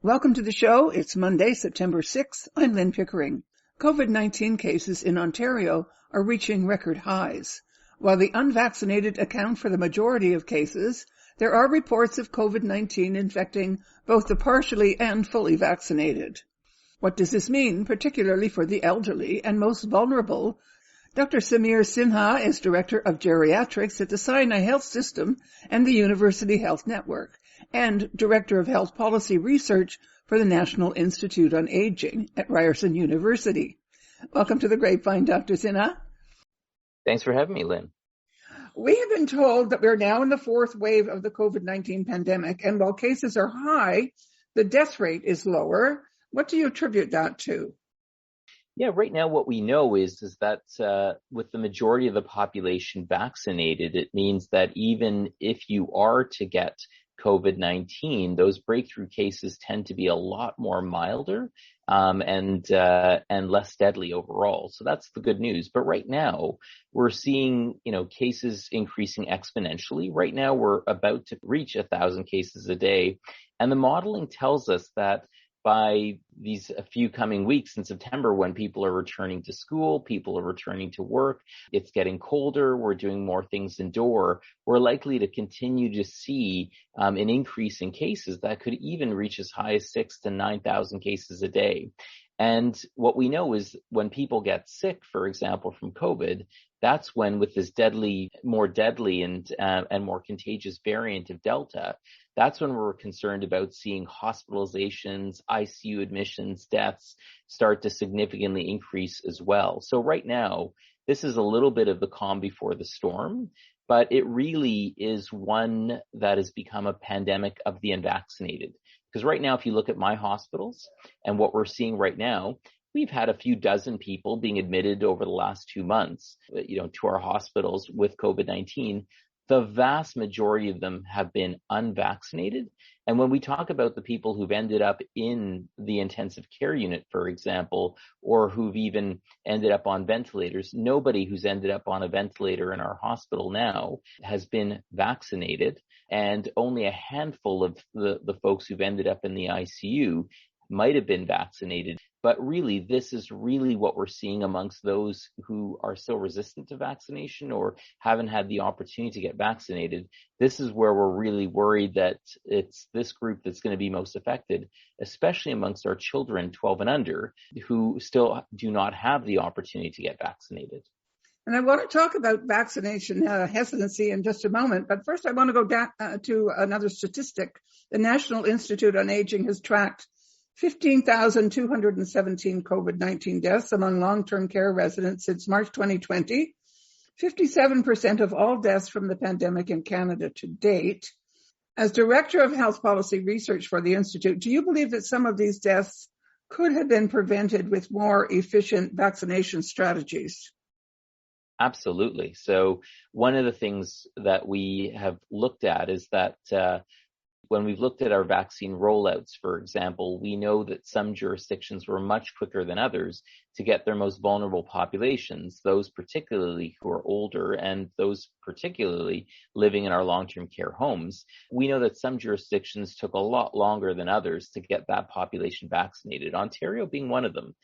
Welcome to the show. It's Monday, September 6th. I'm Lynn Pickering. COVID-19 cases in Ontario are reaching record highs. While the unvaccinated account for the majority of cases, there are reports of COVID-19 infecting both the partially and fully vaccinated. What does this mean, particularly for the elderly and most vulnerable? Dr. Samir Sinha is Director of Geriatrics at the Sinha Health System and the University Health Network, and Director of Health Policy Research for the National Institute on Aging at Ryerson University. Welcome to the Grapevine, Dr. Sinha. Thanks for having me, Lynn. We have been told that we're now in the fourth wave of the COVID-19 pandemic, and while cases are high, the death rate is lower. What do you attribute that to? Yeah, right now what we know is that with the majority of the population vaccinated, it means that even if you are to get COVID-19, those breakthrough cases tend to be a lot more milder and less deadly overall. So that's the good news. But right now we're seeing, cases increasing exponentially. Right now we're about to reach 1,000 cases a day, and the modeling tells us that by a few coming weeks in September, when people are returning to school, people are returning to work, it's getting colder, we're doing more things indoor, we're likely to continue to see an increase in cases that could even reach as high as 6,000 to 9,000 cases a day. And what we know is when people get sick, for example, from COVID, that's when with this more deadly and more contagious variant of Delta, that's when we're concerned about seeing hospitalizations, ICU admissions, deaths start to significantly increase as well. So right now, this is a little bit of the calm before the storm, but it really is one that has become a pandemic of the unvaccinated. Because right now, if you look at my hospitals and what we're seeing right now, we've had a few dozen people being admitted over the last 2 months, to our hospitals with COVID-19. The vast majority of them have been unvaccinated. And when we talk about the people who've ended up in the intensive care unit, for example, or who've even ended up on ventilators, nobody who's ended up on a ventilator in our hospital now has been vaccinated. And only a handful of the folks who've ended up in the ICU might have been vaccinated. But really, this is really what we're seeing amongst those who are still resistant to vaccination or haven't had the opportunity to get vaccinated. This is where we're really worried that it's this group that's going to be most affected, especially amongst our children 12 and under who still do not have the opportunity to get vaccinated. And I want to talk about vaccination hesitancy in just a moment. But first, I want to go to another statistic. The National Institute on Aging has tracked 15,217 COVID-19 deaths among long-term care residents since March 2020, 57% of all deaths from the pandemic in Canada to date. As Director of Health Policy Research for the Institute, do you believe that some of these deaths could have been prevented with more efficient vaccination strategies? Absolutely. So one of the things that we have looked at is that when we've looked at our vaccine rollouts, for example, we know that some jurisdictions were much quicker than others to get their most vulnerable populations, those particularly who are older and those particularly living in our long-term care homes. We know that some jurisdictions took a lot longer than others to get that population vaccinated, Ontario being one of them.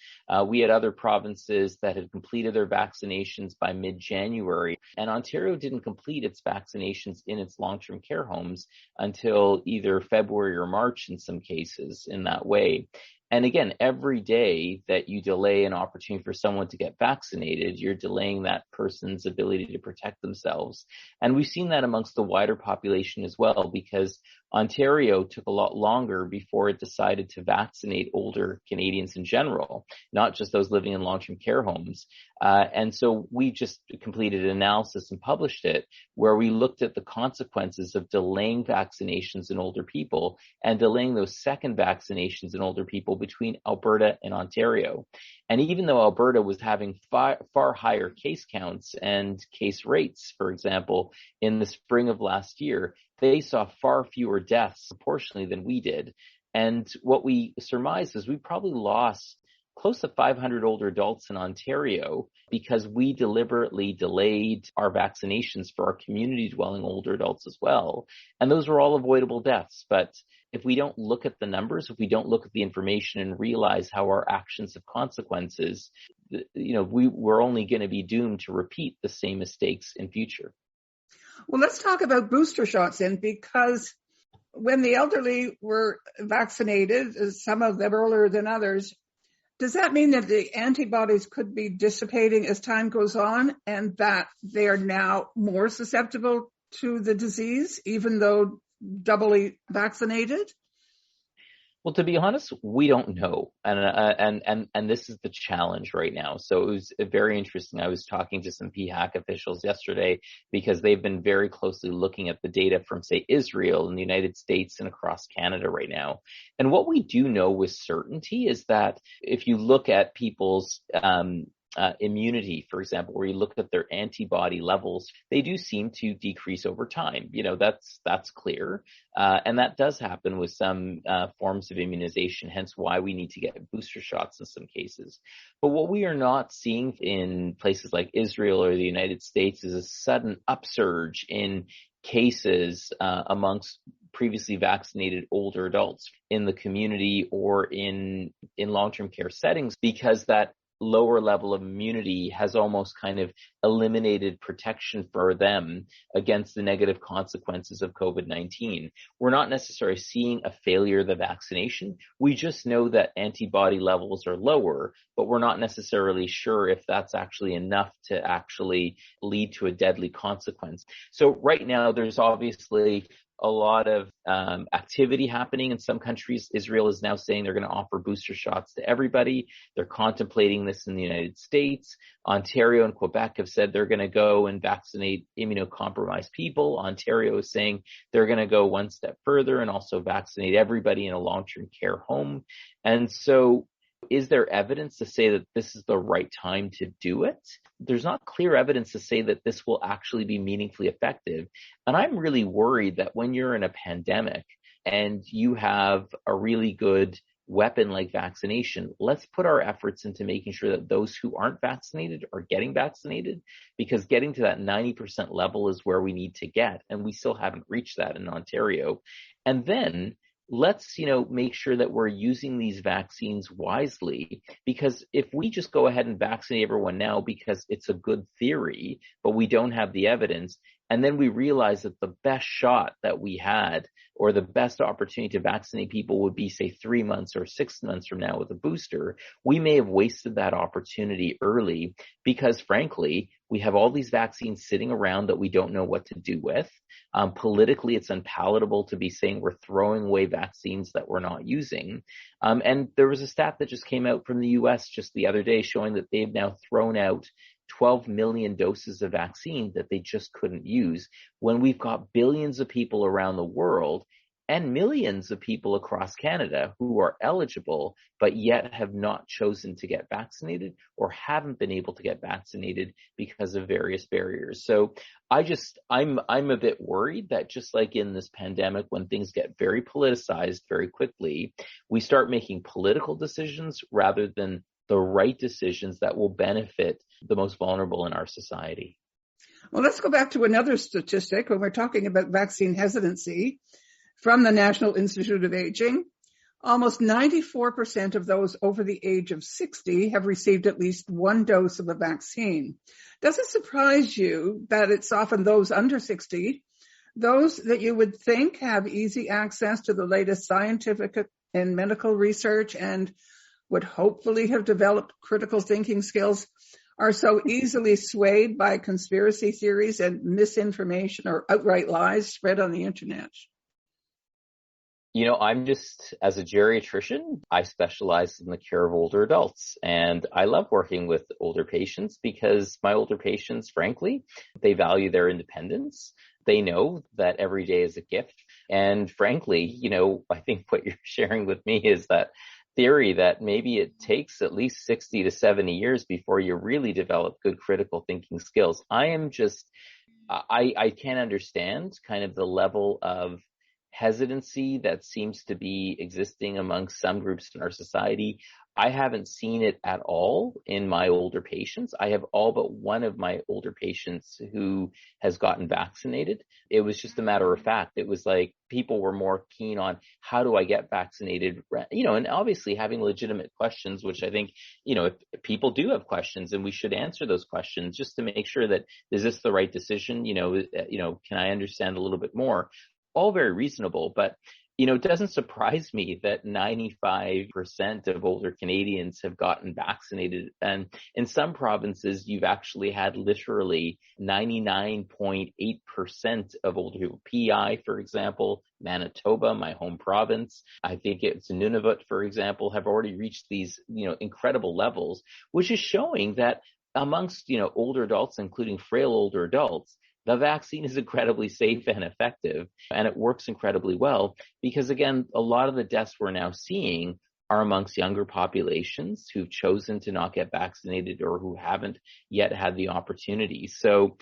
We had other provinces that had completed their vaccinations by mid-January, and Ontario didn't complete its vaccinations in its long-term care homes until either February or March in some cases in that way. And again, every day that you delay an opportunity for someone to get vaccinated, you're delaying that person's ability to protect themselves. And we've seen that amongst the wider population as well, because Ontario took a lot longer before it decided to vaccinate older Canadians in general, not just those living in long-term care homes. And so we just completed an analysis and published it where we looked at the consequences of delaying vaccinations in older people and delaying those second vaccinations in older people between Alberta and Ontario. And even though Alberta was having far higher case counts and case rates, for example, in the spring of last year, they saw far fewer deaths proportionally than we did. And what we surmised is we probably lost close to 500 older adults in Ontario because we deliberately delayed our vaccinations for our community dwelling older adults as well. And those were all avoidable deaths. But if we don't look at the numbers, if we don't look at the information and realize how our actions have consequences, we're only going to be doomed to repeat the same mistakes in future. Well, let's talk about booster shots then, because when the elderly were vaccinated, some of them earlier than others, does that mean that the antibodies could be dissipating as time goes on and that they are now more susceptible to the disease, even though doubly vaccinated? Well, to be honest, we don't know. And this is the challenge right now. So it was very interesting. I was talking to some PHAC officials yesterday because they've been very closely looking at the data from, say, Israel and the United States and across Canada right now. And what we do know with certainty is that if you look at people's immunity, for example, where you look at their antibody levels, they do seem to decrease over time. That's clear. And that does happen with some forms of immunization, hence why we need to get booster shots in some cases. But what we are not seeing in places like Israel or the United States is a sudden upsurge in cases amongst previously vaccinated older adults in the community or in long-term care settings, because that lower level of immunity has almost kind of eliminated protection for them against the negative consequences of COVID-19. We're not necessarily seeing a failure of the vaccination. We just know that antibody levels are lower, but we're not necessarily sure if that's actually enough to actually lead to a deadly consequence. So right now, there's obviously a lot of activity happening in some countries. Israel is now saying they're going to offer booster shots to everybody. They're contemplating this in the United States. Ontario and Quebec have said they're going to go and vaccinate immunocompromised people. Ontario is saying they're going to go one step further and also vaccinate everybody in a long-term care home. And so is there evidence to say that this is the right time to do it? There's not clear evidence to say that this will actually be meaningfully effective. And I'm really worried that when you're in a pandemic and you have a really good weapon like vaccination, let's put our efforts into making sure that those who aren't vaccinated are getting vaccinated, because getting to that 90% level is where we need to get. And we still haven't reached that in Ontario. And then let's, make sure that we're using these vaccines wisely, because if we just go ahead and vaccinate everyone now because it's a good theory, but we don't have the evidence, and then we realize that the best shot that we had or the best opportunity to vaccinate people would be, say, 3 months or 6 months from now with a booster, we may have wasted that opportunity early because, frankly, we have all these vaccines sitting around that we don't know what to do with. Politically, it's unpalatable to be saying we're throwing away vaccines that we're not using. And there was a stat that just came out from the US just the other day showing that they've now thrown out 12 million doses of vaccine that they just couldn't use, when we've got billions of people around the world and millions of people across Canada who are eligible, but yet have not chosen to get vaccinated or haven't been able to get vaccinated because of various barriers. So I'm a bit worried that just like in this pandemic, when things get very politicized very quickly, we start making political decisions rather than the right decisions that will benefit the most vulnerable in our society. Well, let's go back to another statistic when we're talking about vaccine hesitancy. From the National Institute of Aging, almost 94% of those over the age of 60 have received at least one dose of a vaccine. Does it surprise you that it's often those under 60, those that you would think have easy access to the latest scientific and medical research and would hopefully have developed critical thinking skills, are so easily swayed by conspiracy theories and misinformation or outright lies spread on the internet? I'm just, as a geriatrician, I specialize in the care of older adults, and I love working with older patients because my older patients, frankly, they value their independence. They know that every day is a gift. And frankly, I think what you're sharing with me is that theory that maybe it takes at least 60 to 70 years before you really develop good critical thinking skills. I can't understand kind of the level of hesitancy that seems to be existing among some groups in our society. I haven't seen it at all in my older patients. I have all but one of my older patients who has gotten vaccinated. It was just a matter of fact. It was like people were more keen on how do I get vaccinated, and obviously having legitimate questions, which I think, if people do have questions and we should answer those questions just to make sure that is this the right decision? Can I understand a little bit more? All very reasonable, but it doesn't surprise me that 95% of older Canadians have gotten vaccinated. And in some provinces, you've actually had literally 99.8% of older people. PI, for example, Manitoba, my home province, I think it's Nunavut, for example, have already reached these, incredible levels, which is showing that amongst, older adults, including frail older adults, the vaccine is incredibly safe and effective, and it works incredibly well because, again, a lot of the deaths we're now seeing are amongst younger populations who've chosen to not get vaccinated or who haven't yet had the opportunity. So,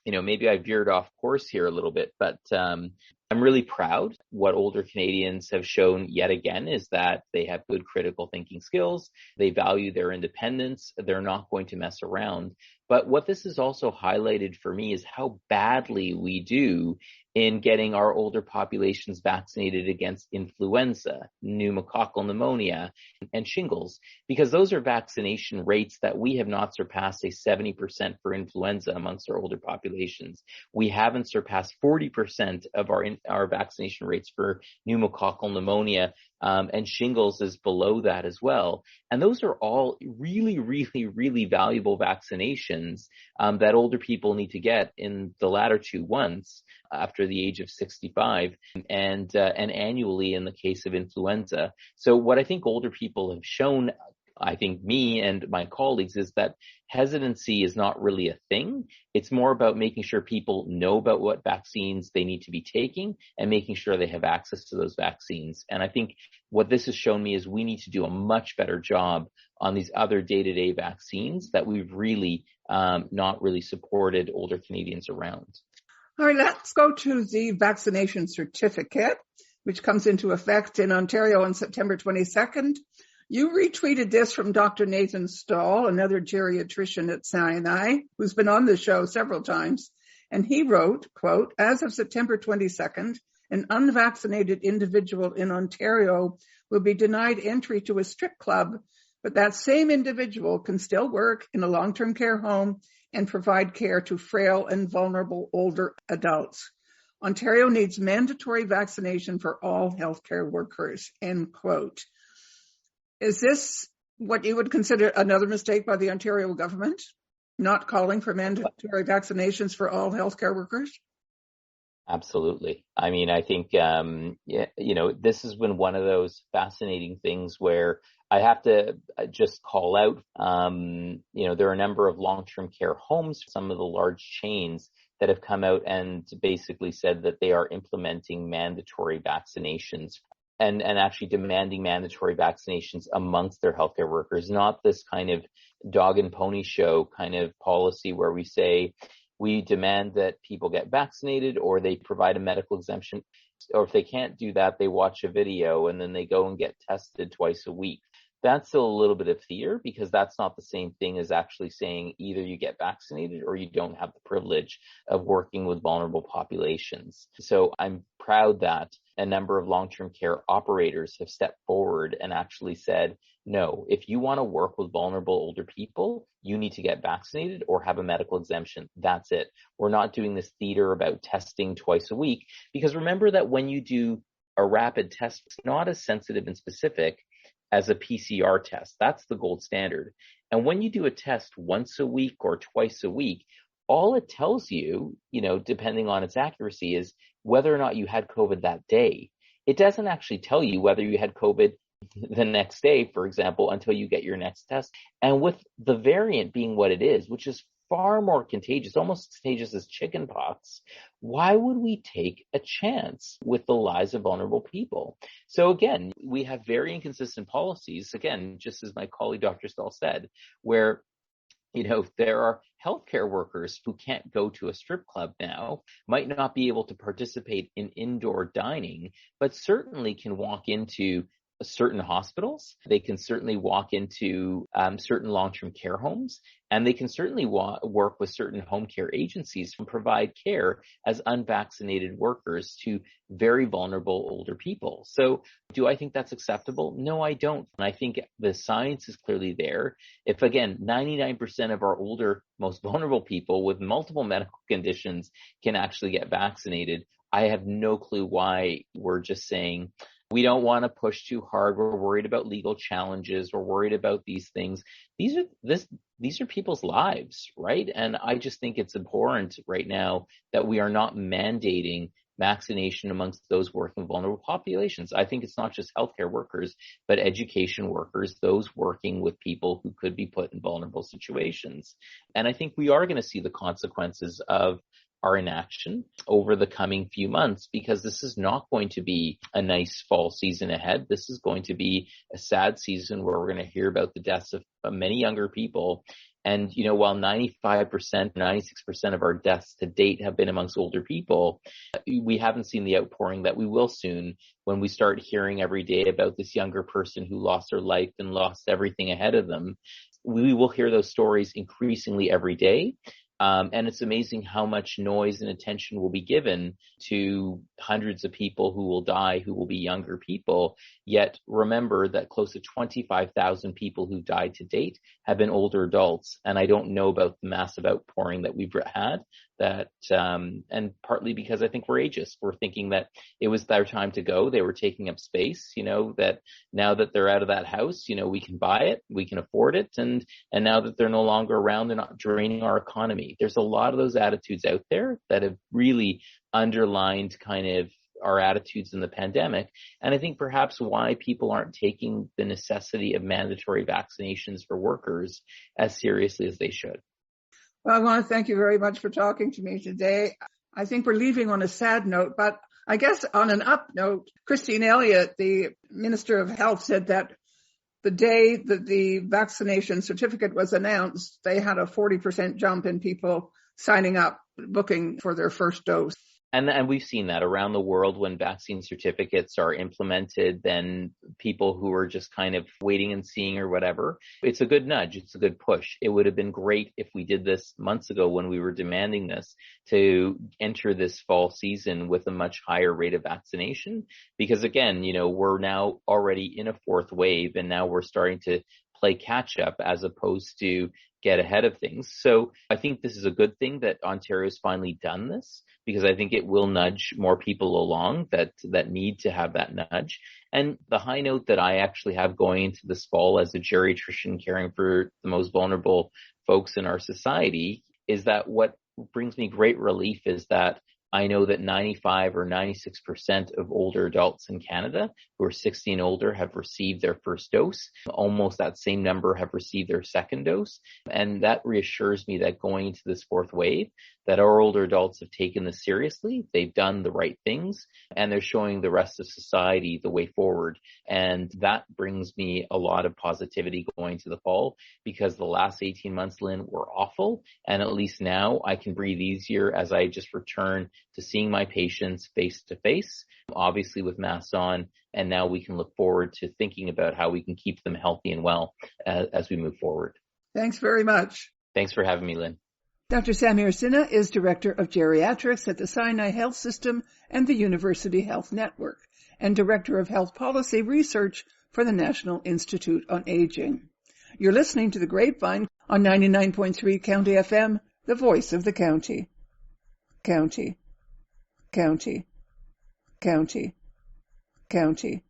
maybe I veered off course here a little bit, but I'm really proud. What older Canadians have shown yet again is that they have good critical thinking skills. They value their independence. They're not going to mess around. But what this has also highlighted for me is how badly we do in getting our older populations vaccinated against influenza, pneumococcal pneumonia, and shingles, because those are vaccination rates that we have not surpassed, say 70% for influenza amongst our older populations. We haven't surpassed 40% of our vaccination rates for pneumococcal pneumonia, and shingles is below that as well. And those are all really, really, really valuable vaccinations that older people need to get in the latter two once after the age of 65 and annually in the case of influenza. So what I think older people have shown, I think me and my colleagues, is that hesitancy is not really a thing. It's more about making sure people know about what vaccines they need to be taking and making sure they have access to those vaccines. And I think what this has shown me is we need to do a much better job on these other day-to-day vaccines that we've really not really supported older Canadians around. All right, let's go to the vaccination certificate, which comes into effect in Ontario on September 22nd. You retweeted this from Dr. Nathan Stahl, another geriatrician at Sinai, who's been on the show several times. And he wrote, quote, as of September 22nd, an unvaccinated individual in Ontario will be denied entry to a strip club, but that same individual can still work in a long-term care home and provide care to frail and vulnerable older adults. Ontario needs mandatory vaccination for all healthcare workers, end quote. Is this what you would consider another mistake by the Ontario government, not calling for mandatory vaccinations for all healthcare workers? Absolutely. I mean, I think, this has been one of those fascinating things where I have to just call out, there are a number of long-term care homes, some of the large chains that have come out and basically said that they are implementing mandatory vaccinations and actually demanding mandatory vaccinations amongst their healthcare workers, not this kind of dog and pony show kind of policy where we say we demand that people get vaccinated or they provide a medical exemption, or if they can't do that, they watch a video and then they go and get tested twice a week. That's still a little bit of theater because that's not the same thing as actually saying either you get vaccinated or you don't have the privilege of working with vulnerable populations. So I'm proud that a number of long-term care operators have stepped forward and actually said, no, if you want to work with vulnerable older people, you need to get vaccinated or have a medical exemption. That's it. We're not doing this theater about testing twice a week, because remember that when you do a rapid test, it's not as sensitive and specific as a PCR test. That's the gold standard. And when you do a test once a week or twice a week, all it tells you, depending on its accuracy, is whether or not you had COVID that day. It doesn't actually tell you whether you had COVID the next day, for example, until you get your next test. And with the variant being what it is, which is far more contagious, almost as contagious as chickenpox, why would we take a chance with the lives of vulnerable people? So again, we have very inconsistent policies, again, just as my colleague Dr. Stahl said, where There are healthcare workers who can't go to a strip club now, might not be able to participate in indoor dining, but certainly can walk into certain hospitals. They can certainly walk into certain long-term care homes, and they can certainly work with certain home care agencies and provide care as unvaccinated workers to very vulnerable older people. So do I think that's acceptable? No, I don't. And I think the science is clearly there. If, again, 99% of our older, most vulnerable people with multiple medical conditions can actually get vaccinated, I have no clue why we're just saying, we don't want to push too hard. We're worried about legal challenges. We're worried about these things. These are people's lives, right? And I just think it's abhorrent right now that we are not mandating vaccination amongst those working vulnerable populations. I think it's not just healthcare workers, but education workers, those working with people who could be put in vulnerable situations. And I think we are going to see the consequences of our inaction over the coming few months, because this is not going to be a nice fall season ahead. This is going to be a sad season where we're going to hear about the deaths of many younger people. And, while 95%, 96% of our deaths to date have been amongst older people, we haven't seen the outpouring that we will soon when we start hearing every day about this younger person who lost their life and lost everything ahead of them. We will hear those stories increasingly every day. And it's amazing how much noise and attention will be given to hundreds of people who will die, who will be younger people. Yet remember that close to 25,000 people who died to date have been older adults. And I don't know about the massive outpouring that we've had, and partly because I think we're ageist. We're thinking that it was their time to go. They were taking up space, that now that they're out of that house, we can buy it, we can afford it. And now that they're no longer around, they're not draining our economy. There's a lot of those attitudes out there that have really underlined kind of our attitudes in the pandemic. And I think perhaps why people aren't taking the necessity of mandatory vaccinations for workers as seriously as they should. Well, I want to thank you very much for talking to me today. I think we're leaving on a sad note, but I guess on an up note, Christine Elliott, the Minister of Health, said that the day that the vaccination certificate was announced, they had a 40% jump in people signing up, booking for their first dose. And we've seen that around the world when vaccine certificates are implemented, then people who are just kind of waiting and seeing or whatever, it's a good nudge. It's a good push. It would have been great if we did this months ago when we were demanding this, to enter this fall season with a much higher rate of vaccination. Because again, we're now already in a fourth wave, and now we're starting to play catch up as opposed to get ahead of things. So I think this is a good thing that Ontario's finally done this, because I think it will nudge more people along that need to have that nudge. And the high note that I actually have going into this fall as a geriatrician caring for the most vulnerable folks in our society is that what brings me great relief is that I know that 95 or 96% of older adults in Canada who are 60 and older have received their first dose. Almost that same number have received their second dose. And that reassures me that going into this fourth wave, that our older adults have taken this seriously. They've done the right things, and they're showing the rest of society the way forward. And that brings me a lot of positivity going to the fall, because the last 18 months, Lynn, were awful. And at least now I can breathe easier as I just return to seeing my patients face to face, obviously with masks on. And now we can look forward to thinking about how we can keep them healthy and well as we move forward. Thanks very much. Thanks for having me, Lynn. Dr. Samir Sinha is Director of Geriatrics at the Sinha Health System and the University Health Network, and Director of Health Policy Research for the National Institute on Aging. You're listening to The Grapevine on 99.3 County FM, the voice of the county. County, county, county, county.